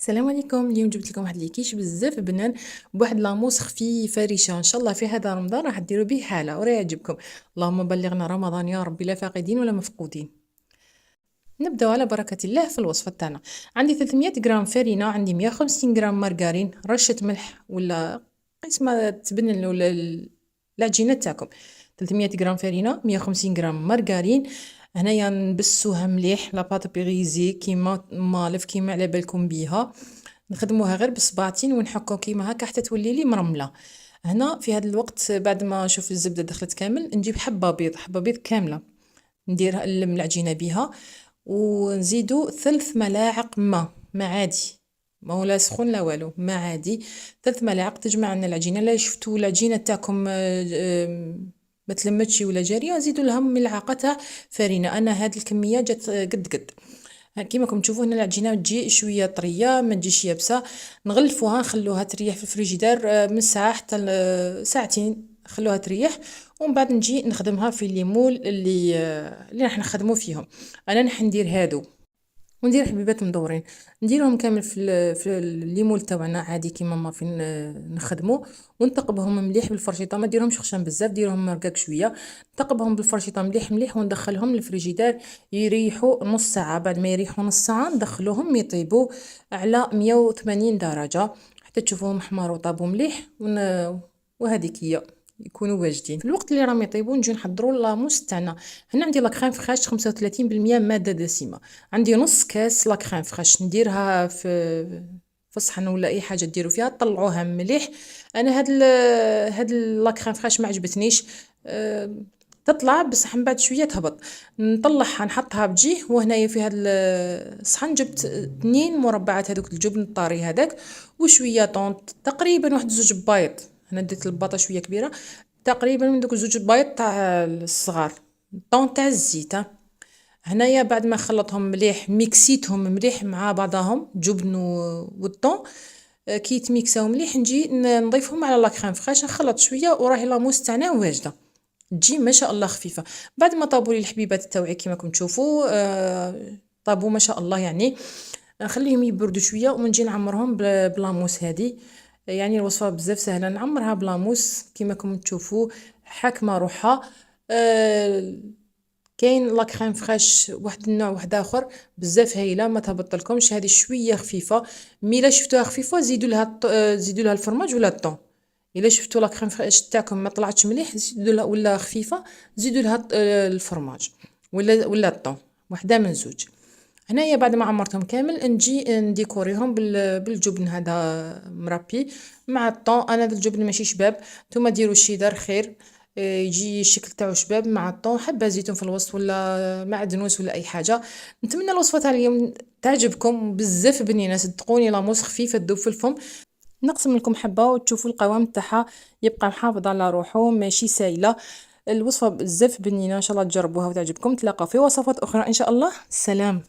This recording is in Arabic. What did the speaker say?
السلام عليكم. اليوم جبت لكم واحد الكيش بزاف بنان بواحد لاموس خفيفه ريشه. ان شاء الله في هذا رمضان راح ديروا به حاله وراه يعجبكم. اللهم بلغنا رمضان يا ربي، لا فاقدين ولا مفقودين. نبداو على بركه الله في الوصفه تاعنا. عندي 300 غرام فرينه، عندي 150 غرام مارغرين، رشه ملح ولا قيس ما تبنن ولا العجينه تاعكم. 300 غرام فرينه، 150 غرام مارغرين. هنايا نبسوها مليح لاباط بيغيزي كيما مالف كيما على بالكم بيها. نخدموها غير بصباعتين ونحكو كيما هكا حتى تولي لي مرمله. هنا في هذا الوقت بعد ما نشوف الزبده دخلت كامل نجيب حبه بيض كامله، ندير العجينه بها ونزيدو 3 ملاعق ما عادي، ما ولا سخون لا والو، ما عادي. 3 ملاعق تجمع لنا العجينه. لا شفتوا العجينه تاعكم ما تلمتش ولا جاريه، زيدوا لها ملعقه تاع فرينه. انا هذه الكميه جات قد قد. كيما راكم تشوفوا هنا العجينه تجي شويه طريه ما تجيش يابسه. نغلفوها نخلوها تريح في الفريجيدار من ساعه حتى ساعتين، خلوها تريح. ومن بعد نجي نخدمها في الليمول اللي راح نخدمو فيهم. انا ندير هادو وندير حبيبات مدورين، نديرهم كامل في الليمول تاعنا عادي كيما ما فين نخدمو. ونثقبهم مليح بالفرشيطه، ما ديرهمش خشن بزاف، ديرهم رقاق شويه. نثقبهم بالفرشيطه مليح مليح وندخلهم للفريجيدار يريحوا نص ساعه. بعد ما يريحوا نص ساعه ندخلوهم يطيبوا على 180 درجه حتى تشوفوهم حمار وطابوا مليح وهذيك هي يكونوا واجدين. في الوقت اللي راهم يطيبوا نجي نحضروا لاموس تاعنا. هنا عندي لاكريم فخاش 35% ماده دسمه. عندي نص كاس لاكريم فخاش نديرها في صحن ولا اي حاجه ديروا فيها، طلعوها مليح. انا هاد لاكريم فخاش ما عجبتنيش. تطلع بصح من بعد شويه تهبط. نطلعها نحطها بجيه. وهنايا في هاد الصحن جبت 2 مربعات هذوك الجبن الطاري هذاك وشويه طونط، تقريبا واحد 2 بيض. هنا درت الباطه شويه كبيره، تقريبا من دوك 2 بيض تاع الصغار، طون تاع الزيت. هنايا بعد ما خلطهم مليح ميكسيتهم مليح مع بعضهم جبن والطون. كي تميكساو مليح نجي نضيفهم على لاكريم فخاش، نخلط شويه وراهي لاموس تاعنا واجده. تجي ما شاء الله خفيفه. بعد ما طابوا لي الحبيبات تاوعي كيما راكم تشوفوا طابوا ما شاء الله يعني. نخليهم يبردوا شويه ونجي نعمرهم بلاموس هذه. يعني الوصفه بزاف سهله، نعمرها بلاموس كيما راكم تشوفوا حاكمه روحها. كاين لاكريم فريش واحد النوع واحد اخر بزاف هايله ما تهبطلكمش، هذه شويه خفيفه. مي لا شفتوها خفيفه زيدوا لها الفرماج ولا الطون. الا شفتوا لاكريم فريش تاعكم ما طلعتش مليح زيدوا لها، ولا خفيفه زيدوا لها الفرماج ولا الطون، وحده من زوج. هنايا بعد ما عمرتهم كامل نجي نديكوريهم بالجبن هذا مربي مع الطون. انا هذا الجبن ماشي شباب، نتوما ديروا الشيدر خير. يجي الشكل تاعو شباب مع الطون، حبه زيتون في الوسط ولا معدنوس ولا اي حاجه. نتمنى الوصفه تاع اليوم تعجبكم بزاف بنينه، صدقوني لاموس خفيفه تذوب في الفم. نقسم لكم حبه وتشوفوا القوام تاعها يبقى محافظ على روحه ماشي سايله. الوصفه بزاف بنينه، ان شاء الله تجربوها وتعجبكم. تلاقاو في وصفات اخرى ان شاء الله. سلام.